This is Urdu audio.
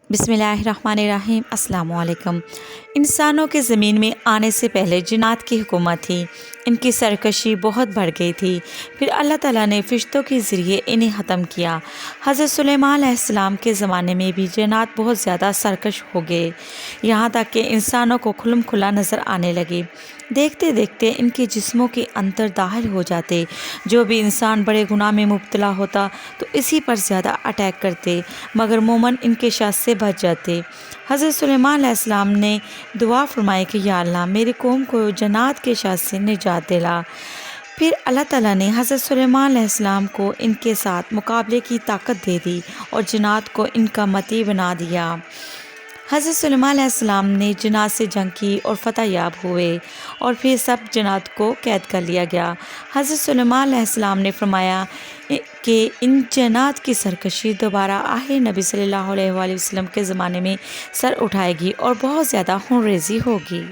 بسم اللہ الرحمن الرحیم۔ السلام علیکم۔ انسانوں کے زمین میں آنے سے پہلے جنات کی حکومت تھی۔ ان کی سرکشی بہت بڑھ گئی تھی۔ پھر اللہ تعالیٰ نے فرشتوں کے ذریعے انہیں ختم کیا۔ حضرت سلیمان علیہ السلام کے زمانے میں بھی جنات بہت زیادہ سرکش ہو گئے، یہاں تک کہ انسانوں کو کھلم کھلا نظر آنے لگے۔ دیکھتے دیکھتے ان کے جسموں کے اندر داخل ہو جاتے۔ جو بھی انسان بڑے گناہ میں مبتلا ہوتا تو اسی پر زیادہ اٹیک کرتے، مگر مومن ان کے شر سے بچ جاتے۔ حضرت سلیمان علیہ السلام نے دعا فرمائی کہ یا اللہ میری قوم کو جنات کے شر سے نجات دلا۔ پھر اللہ تعالیٰ نے حضرت سلیمان علیہ السلام کو ان کے ساتھ مقابلے کی طاقت دے دی اور جنات کو ان کا مطیع بنا دیا۔ حضرت سلیمان علیہ السلام نے جنات سے جنگ کی اور فتح یاب ہوئے، اور پھر سب جنات کو قید کر لیا گیا۔ حضرت سلیمان علیہ السلام نے فرمایا کہ ان جنات کی سرکشی دوبارہ آخر نبی صلی اللہ علیہ وآلہ وسلم کے زمانے میں سر اٹھائے گی اور بہت زیادہ خون ریزی ہوگی۔